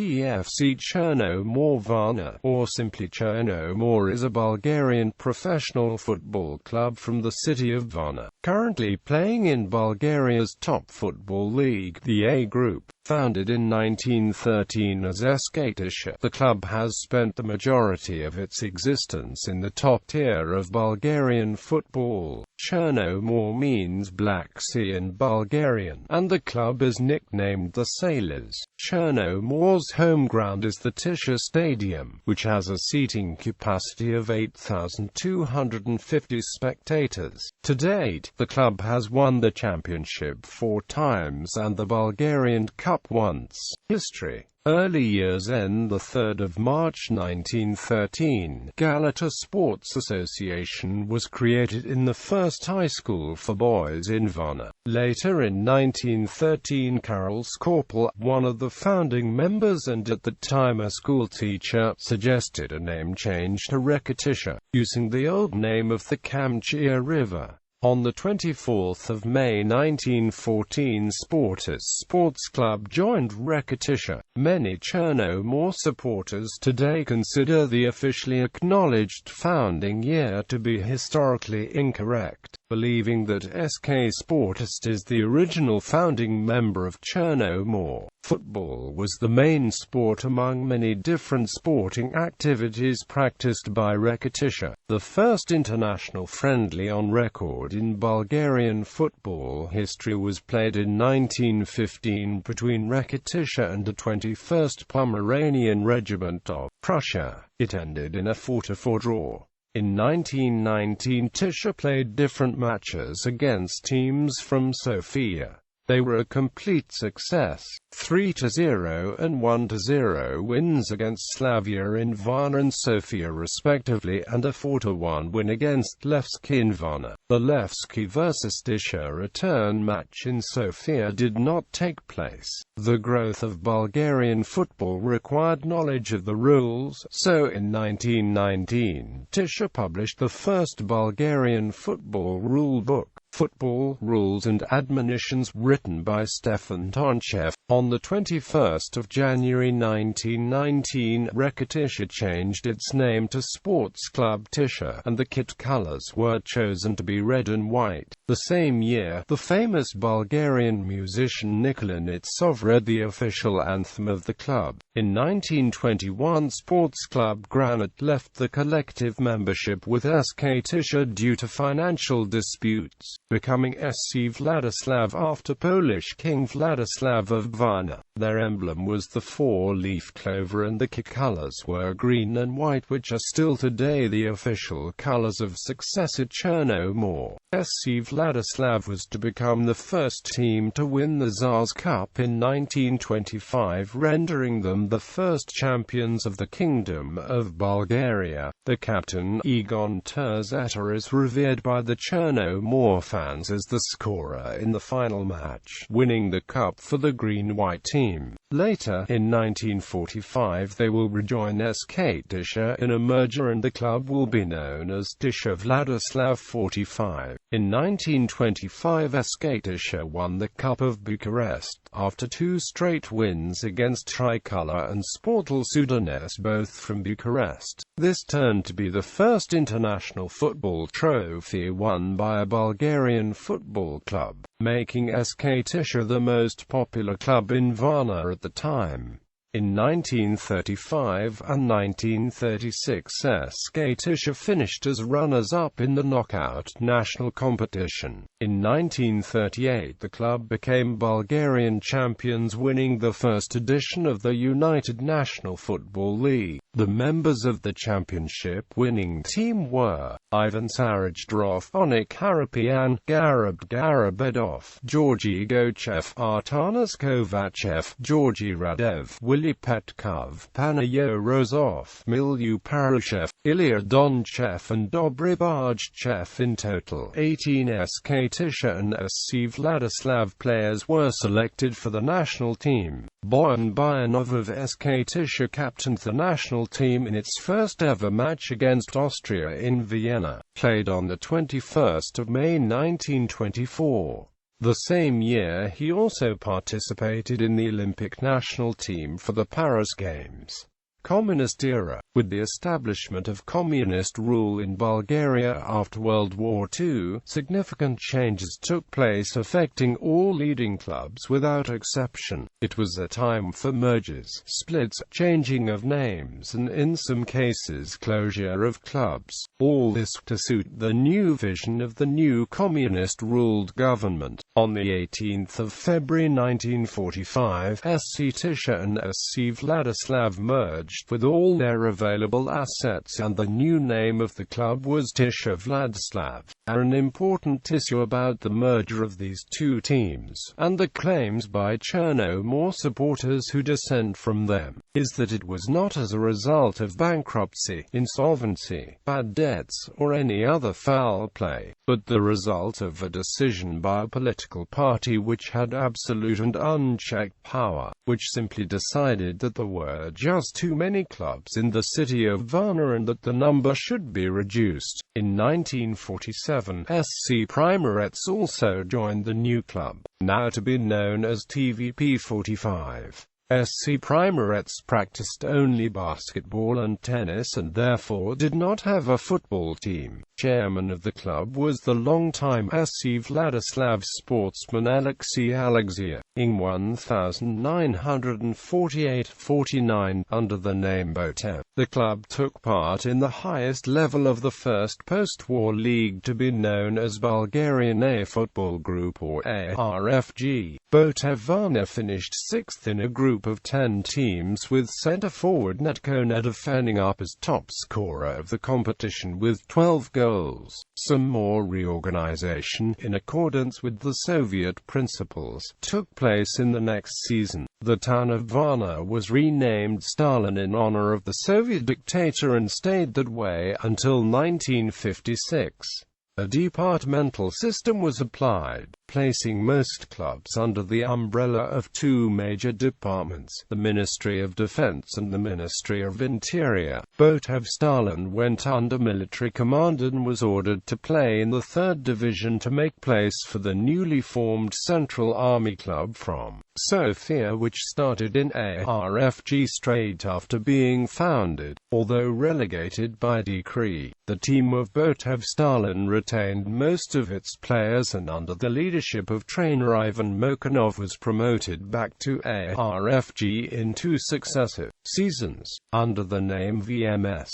PFC Cherno More Varna, or simply Cherno More, is a Bulgarian professional football club from the city of Varna, currently playing in Bulgaria's top football league, the A Group. Founded in 1913 as SK Ticha, the club has spent the majority of its existence in the top tier of Bulgarian football. Cherno More means Black Sea in Bulgarian, and the club is nicknamed the Sailors.Cherno More's home ground is the Ticha Stadium, which has a seating capacity of 8,250 spectators. To date, the club has won the championship 4 times and the Bulgarian Cup once. History. Early years end. 3 March 1913, Galata Sports Association was created in the first high school for boys in Varna. Later in 1913, Karol Skorpel, one of the founding members and at the time a school teacher, suggested a name change to Reka Ticha, using the old name of the Kamchia River. On 24 May 1914, Sportis Sports Club joined Reka Ticha. Many Cherno More supporters today consider the officially acknowledged founding year to be historically incorrect, believing that SK Sportist is the original founding member of Cherno More. Football was the main sport among many different sporting activities practiced by Reka Ticha. The first international friendly on record in Bulgarian football history was played in 1915 between Reka Ticha and the 21st Pomeranian Regiment of Prussia. It ended in a 4-4 draw. In 1919, Ticha played different matches against teams from Sofia. They were a complete success. 3-0 and 1-0 wins against Slavia in Varna and Sofia respectively, and a 4-1 win against Levski in Varna. The Levski vs Ticha return match in Sofia did not take place. The growth of Bulgarian football required knowledge of the rules, so in 1919, Ticha published the first Bulgarian football rule book, Football Rules and Admonitions, written by Stefan Tonchev. On 21 January 1919, Reka Ticha changed its name to Sports Club Ticha, and the kit colors were chosen to be red and white. The same year, the famous Bulgarian musician Nikola Nitsov read the official anthem of the club. In 1921, Sports Club Granite left the collective membership with SK Ticha due to financial disputes, becoming SC Vladislav after Polish King Vladislav of Varna. Their emblem was the 4-leaf clover and the kit colors were green and white, which are still today the official colors of successor Cherno More. SC Vladislav was to become the first team to win the Tsar's Cup in 1925, rendering them the first champions of the Kingdom of Bulgaria. The captain, Egon Terzetta, is revered by the Cherno More fans as the scorer in the final match, winning the cup for the green-white team. Later, in 1945, they will rejoin SK Ticha in a merger and the club will be known as Ticha Vladislav 45. In 1925, SK Ticha won the Cup of Bucharest, after 2 straight wins against Tricolour and Sportul Sudanes, both from Bucharest. This turned to be the first international football trophy won by a Bulgarian football club, making SK Ticha the most popular club in Varna at the time. In 1935 and 1936, SK Ticha finished as runners-up in the knockout national competition. In 1938, the club became Bulgarian champions, winning the first edition of the United National Football League. The members of the championship-winning team were Ivan Sarajdrov, Onik Harapian, Garab Garabedov, Georgy Gochev, Artanas Kovachev, Georgy Radev, Willy Petkov, Panayo Rozov, Milyu Parashev, Ilya Donchev and Dobry Barjchev. In total, 18 SK Ticha and SC Vladislav players were selected for the national team. Boyan Bayanov of SK Ticha captained the national team in its first ever match against Austria in Vienna, played on 21 May 1924. The same year he also participated in the Olympic national team for the Paris Games. Communist era. With the establishment of communist rule in Bulgaria after World War II, significant changes took place affecting all leading clubs without exception. It was a time for mergers, splits, changing of names and in some cases closure of clubs. All this to suit the new vision of the new communist-ruled government. On the 18th of February 1945, SC Ticha and SC Vladislav merged with all their available assets, and the new name of the club was Ticha Vladislav. An important issue about the merger of these two teams, and the claims by Cherno More supporters who dissent from them, is that it was not as a result of bankruptcy, insolvency, bad debts, or any other foul play, but the result of a decision by a political party which had absolute and unchecked power, which simply decided that there were just too many clubs in the city of Varna and that the number should be reduced. In 1947, SC Primarets also joined the new club, now to be known as TVP 45. SC Primarets practiced only basketball and tennis and therefore did not have a football team. Chairman of the club was the long-time SC Vladislav sportsman Alexei Alexia. In 1948-49, under the name Botev, the club took part in the highest level of the first post-war league to be known as Bulgarian A Football Group or ARFG. Botev Varna finished sixth in a group of 10 teams with centre-forward Netko Nedov ending up as top scorer of the competition with 12 goals. Some more reorganization, in accordance with the Soviet principles, took place in the next season. The town of Varna was renamed Stalin in honor of the Soviet dictator and stayed that way until 1956. A departmental system was applied, placing most clubs under the umbrella of two major departments, the Ministry of Defense and the Ministry of Interior. Botev Stalin went under military command and was ordered to play in the 3rd Division to make place for the newly formed Central Army Club from Sofia, which started in ARFG straight after being founded. Although relegated by decree, the team of Botev Stalin retained most of its players and under the leadership of trainer Ivan Mokhanov was promoted back to ARFG in 2 successive seasons, under the name VMS.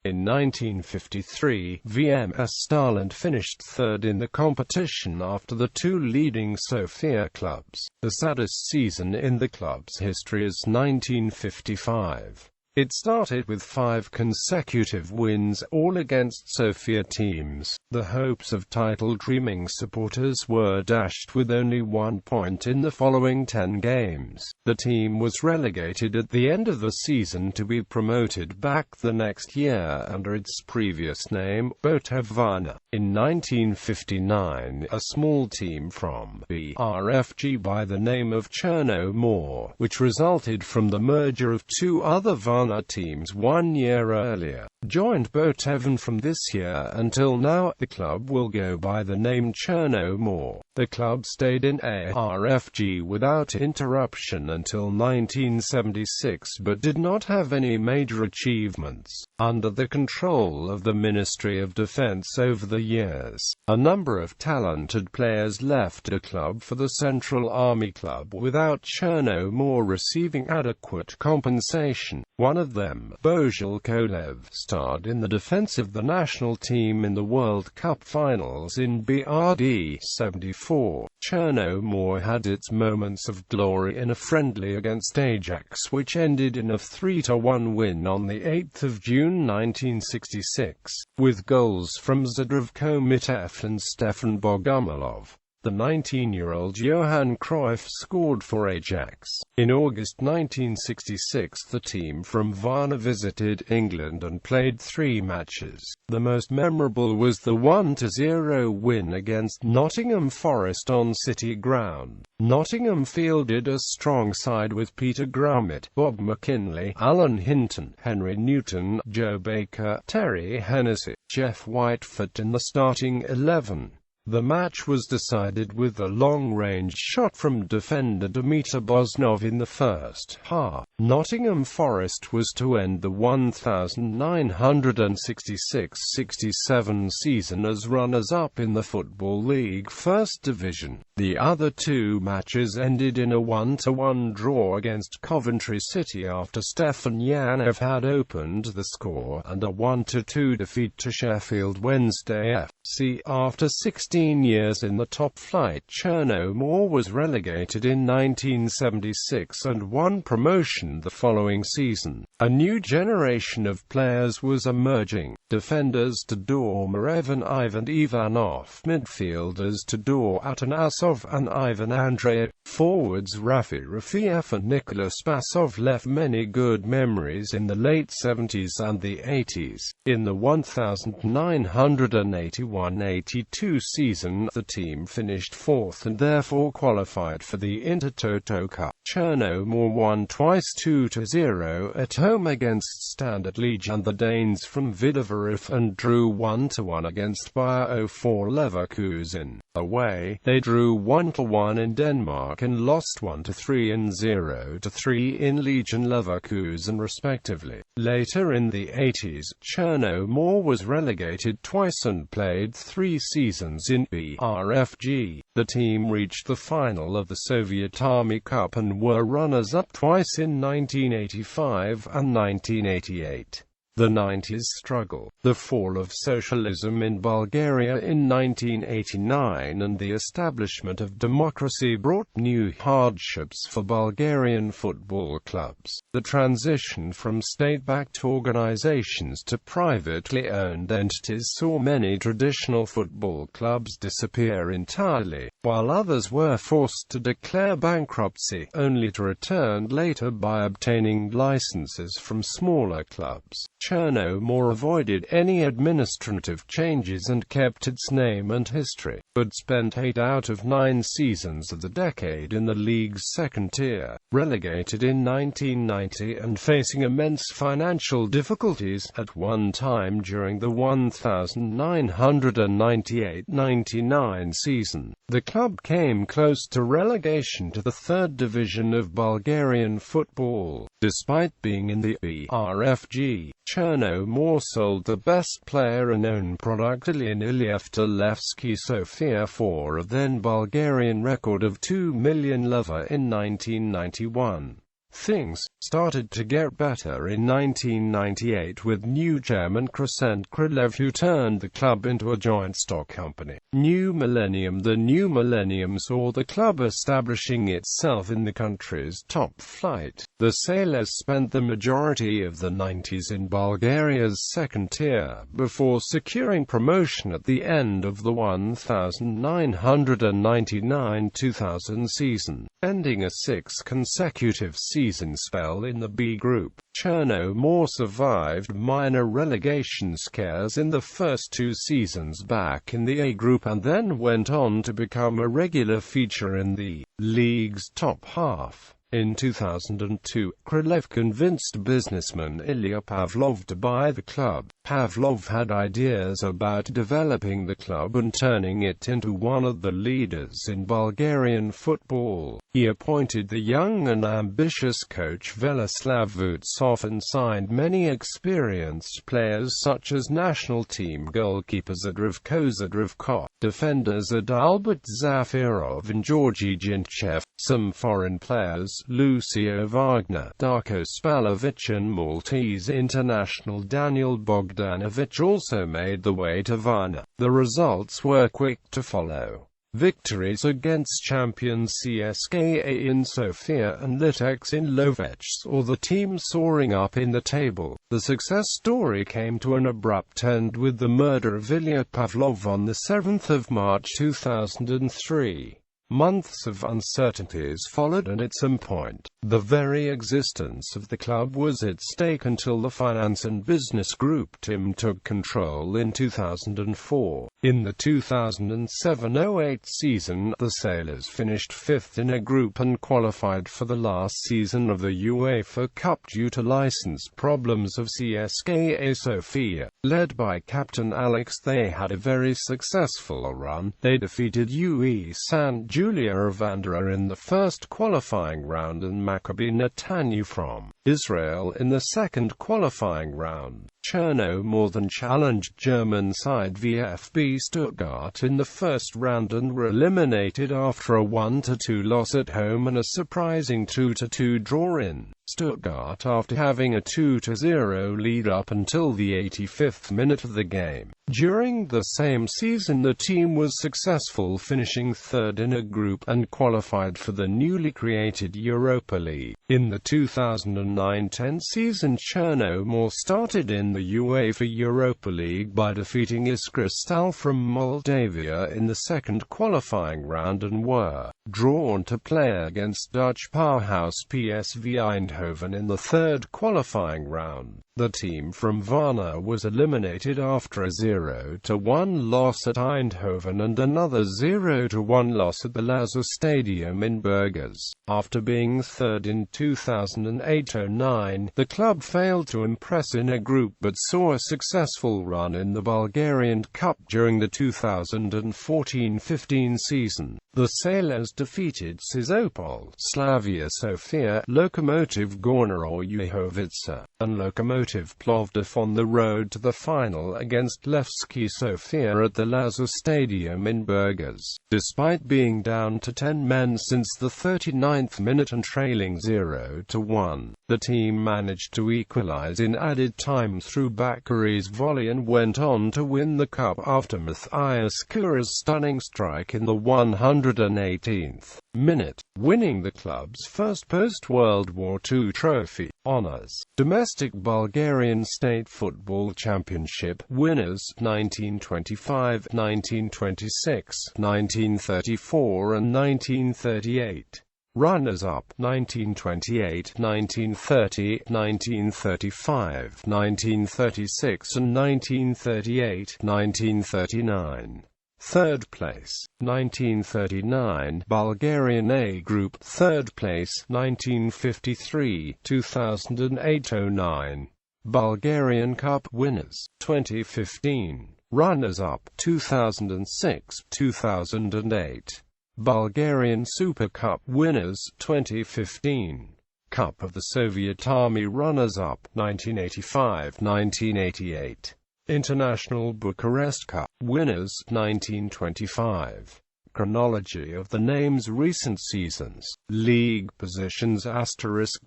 In 1953, VMS Stalin finished 3rd in the competition after the 2 leading Sofia clubs. The saddest season in the club's history is 1955. It started with 5 consecutive wins, all against Sofia teams. The hopes of title-dreaming supporters were dashed with only 1 point in the following 10 games. The team was relegated at the end of the season to be promoted back the next year under its previous name, Botev Varna. In 1959, a small team from BRFG by the name of Cherno More, which resulted from the merger of 2 other Varna teams 1 year earlier, joined Botev, and from this year until now, the club will go by the name Cherno More. The club stayed in ARFG without interruption until 1976 but did not have any major achievements. Under the control of the Ministry of Defense over the years, a number of talented players left the club for the Central Army Club without Cherno More receiving adequate compensation. One of them, Bozhil Kolev, starred in the defense of the national team in the World Cup finals in BRD 74. Cherno More had its moments of glory in a friendly against Ajax which ended in a 3-1 win on 8 June 1966, with goals from Zadorov Komitev and Stefan Bogomolov. The 19-year-old Johan Cruyff scored for Ajax. In August 1966, the team from Varna visited England and played 3 matches. The most memorable was the 1-0 win against Nottingham Forest on City Ground. Nottingham fielded a strong side with Peter Grummet, Bob McKinley, Alan Hinton, Henry Newton, Joe Baker, Terry Hennessy, Jeff Whitefoot in the starting 11. The match was decided with a long-range shot from defender Dimitar Bosnov in the first half. Nottingham Forest was to end the 1966-67 season as runners-up in the Football League First Division. The other two matches ended in a 1-1 draw against Coventry City after Stefan Yanov had opened the score, and a 1-2 defeat to Sheffield Wednesday FC. After 16 years in the top flight, Cherno More was relegated in 1976 and won promotion the following season. A new generation of players was emerging. Defenders Todor Marevan Ivan Ivanov, midfielders Todor Atanasov and Ivan Andreev, forwards Rafi Rafiev and Nicholas Basov left many good memories in the late 70s and the 80s. In the 1981-82 season, the team finished fourth and therefore qualified for the Intertoto Cup. Cherno More won twice 2-0 at home against Standard Liège and the Danes from Vidovariv, and drew 1-1 against Bayer 04 Leverkusen. Away, they drew 1-1 in Denmark and lost 1-3 and 0-3 in Legion Leverkusen respectively. Later in the 80s, Cherno More was relegated twice and played 3 seasons in BRFG. The team reached the final of the Soviet Army Cup and were runners-up twice in 1985 and 1988. The 90s struggle, the fall of socialism in Bulgaria in 1989 and the establishment of democracy brought new hardships for Bulgarian football clubs. The transition from state-backed organizations to privately owned entities saw many traditional football clubs disappear entirely, while others were forced to declare bankruptcy, only to return later by obtaining licenses from smaller clubs. Cherno More avoided any administrative changes and kept its name and history, but spent 8 out of 9 seasons of the decade in the league's second tier. Relegated in 1990 and facing immense financial difficulties at one time during the 1998-99 season, the club came close to relegation to the third division of Bulgarian football. Despite being in the BRFG, Cherno More sold the best player and own product Ilyan Ilyev to Levski Sofia for a then Bulgarian record of 2 million leva in 1991. Things started to get better in 1998 with new chairman Crescent Krylev, who turned the club into a joint stock company. New Millennium. The new Millennium saw the club establishing itself in the country's top flight. The Sailors spent the majority of the 90s in Bulgaria's second tier, before securing promotion at the end of the 1999-2000 season, ending a 6 consecutive season spell in the B Group. Cherno More survived minor relegation scares in the first 2 seasons back in the A Group and then went on to become a regular feature in the league's top half. In 2002, Krylev convinced businessman Ilya Pavlov to buy the club. Pavlov had ideas about developing the club and turning it into one of the leaders in Bulgarian football. He appointed the young and ambitious coach Velislav Vutsov and signed many experienced players such as national team goalkeepers Adrivko Zadrivko, defenders Adalbert Zafirov and Georgy Gintchev, some foreign players, Lucio Wagner, Darko Spalovic and Maltese international Daniel Bogdanovic also made the way to Varna. The results were quick to follow. Victories against champions CSKA in Sofia and Litex in Lovech saw the team soaring up in the table. The success story came to an abrupt end with the murder of Ilya Pavlov on the 7th of March 2003. Months of uncertainties followed, and at some point, the very existence of the club was at stake until the finance and business group team took control in 2004. In the 2007-08 season, the Sailors finished 5th in a group and qualified for the last season of the UEFA Cup due to license problems of CSKA Sofia. Led by captain Alex, they had a very successful run. They defeated UE Sant Julia of Andorra in the first qualifying round and Maccabi Netanya from Israel in the second qualifying round. Cherno More then challenged German side VfB Stuttgart in the first round and were eliminated after a 1-2 loss at home and a surprising 2-2 draw in Stuttgart after having a 2-0 lead up until the 85th minute of the game. During the same season, the team was successful, finishing third in a group and qualified for the newly created Europa League. In the 2009-10 season, Cherno More started in the UEFA Europa League by defeating Iskrastal from Moldavia in the second qualifying round and were drawn to play against Dutch powerhouse PSV Eindhoven in the third qualifying round. The team from Varna was eliminated after a 0-1 loss at Eindhoven and another 0-1 loss at the Lazo Stadium in Burgas. After being third in 2008-09, the club failed to impress in a group but saw a successful run in the Bulgarian Cup during the 2014-15 season. The Sailors defeated Sozopol, Slavia Sofia, Lokomotiv Gorna Oryehovica, and Lokomotiv Plovdiv on the road to the final against Levski Sofia at the Lazo Stadium in Burgas. Despite being down to 10 men since the 39th minute and trailing 0-1, the team managed to equalize in added time through Bakari's volley and went on to win the cup after Matthias Kura's stunning strike in the 118th minute, winning the club's first post-World War II trophy. Honours: Domestic Bulgarian State Football Championship winners 1925, 1926, 1934 and 1938. Runners-up 1928, 1930, 1935, 1936 and 1938, 1939. Third place, 1939, Bulgarian A Group. Third place, 1953, 2008-09. Bulgarian Cup winners, 2015. Runners-up, 2006, 2008. Bulgarian Super Cup winners, 2015. Cup of the Soviet Army runners-up, 1985, 1988. International Bucharest Cup winners, 1925. Chronology of the names: recent seasons, league positions,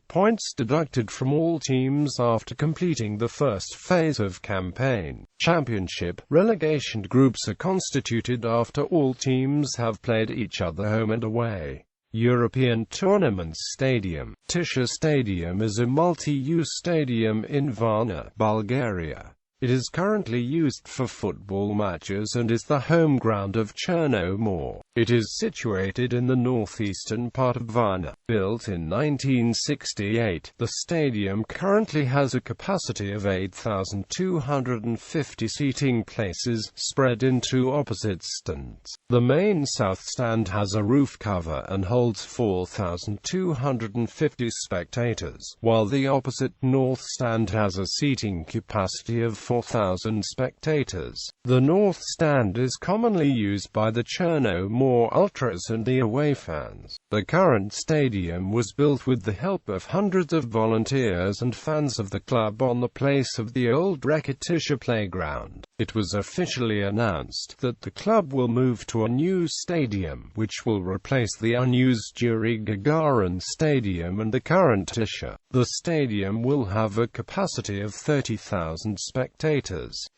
points deducted from all teams after completing the first phase of campaign. Championship, relegation groups are constituted after all teams have played each other home and away. European Tournaments Stadium. Ticha Stadium is a multi-use stadium in Varna, Bulgaria. It is currently used for football matches and is the home ground of Cherno More. It is situated in the northeastern part of Varna. Built in 1968, the stadium currently has a capacity of 8,250 seating places, spread in two opposite stands. The main south stand has a roof cover and holds 4,250 spectators, while the opposite north stand has a seating capacity of 4,000 spectators. The north stand is commonly used by the Cherno More ultras and the away fans. The current stadium was built with the help of hundreds of volunteers and fans of the club on the place of the old Ticha playground. It was officially announced that the club will move to a new stadium, which will replace the unused Yuri Gagarin Stadium and the current Ticha. The stadium will have a capacity of 30,000 spectators.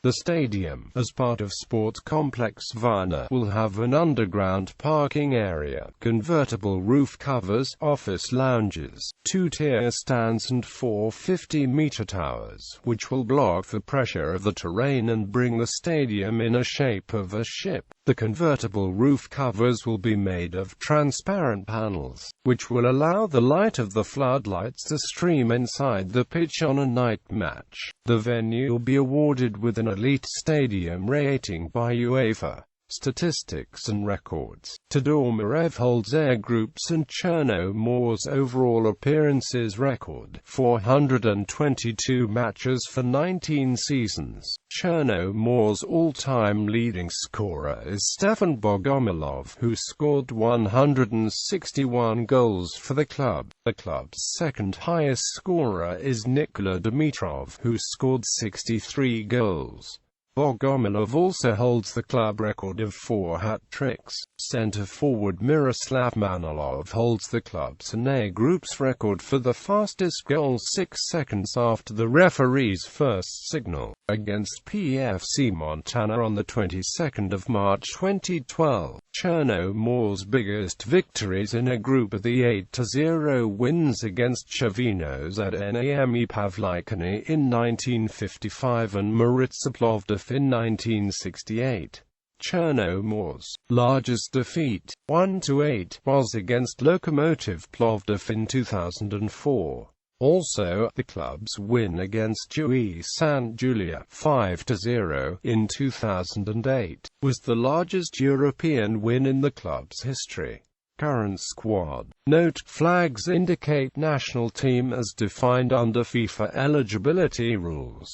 The stadium, as part of Sports Complex Varna, will have an underground parking area, convertible roof covers, office lounges, two-tier stands and 4 50-meter towers, which will block the pressure of the terrain and bring the stadium in a shape of a ship. The convertible roof covers will be made of transparent panels, which will allow the light of the floodlights to stream inside the pitch on a night match. The venue will be awarded with an elite stadium rating by UEFA. Statistics and records. Todormarev holds A Group's and Cherno More's overall appearances record, 422 matches for 19 seasons. Cherno More's all-time leading scorer is Stefan Bogomilov, who scored 161 goals for the club. The club's second highest scorer is Nikola Dimitrov, who scored 63 goals. Bogomilov also holds the club record of 4 hat-tricks. Centre-forward Miroslav Manilov holds the club's and A Group's record for the fastest goal 6 seconds after the referee's first signal, against PFC Montana on the 22nd of March 2012. Cherno More's biggest victories in A Group are the 8-0 wins against Chavinos at NAME Pavlikani in 1955 and Maritsa Plovdiv in 1968. Cherno More's largest defeat, 1-8, was against Lokomotiv Plovdiv in 2004. Also, the club's win against UE St. Julia, 5-0, in 2008, was the largest European win in the club's history. Current squad. Note: flags indicate national team as defined under FIFA eligibility rules.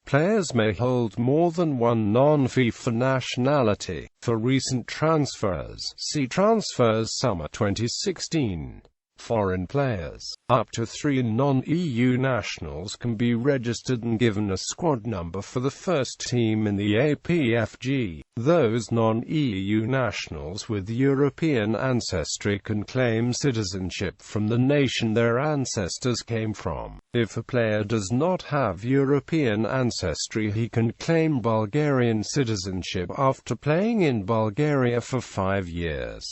Players may hold more than one non-FIFA nationality. For recent transfers, see Transfers Summer 2016. Foreign players. Up to 3 non-EU nationals can be registered and given a squad number for the first team in the APFG. Those non-EU nationals with European ancestry can claim citizenship from the nation their ancestors came from. If a player does not have European ancestry, he can claim Bulgarian citizenship after playing in Bulgaria for 5 years.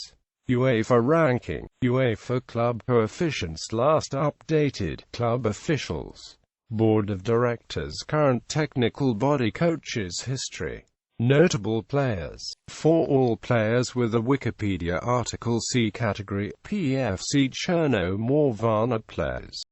UEFA ranking. UEFA club coefficients last updated. Club officials. Board of Directors. Current technical body. Coaches. History. Notable players. For all players with a Wikipedia article, see category. PFC Cherno More Varna players.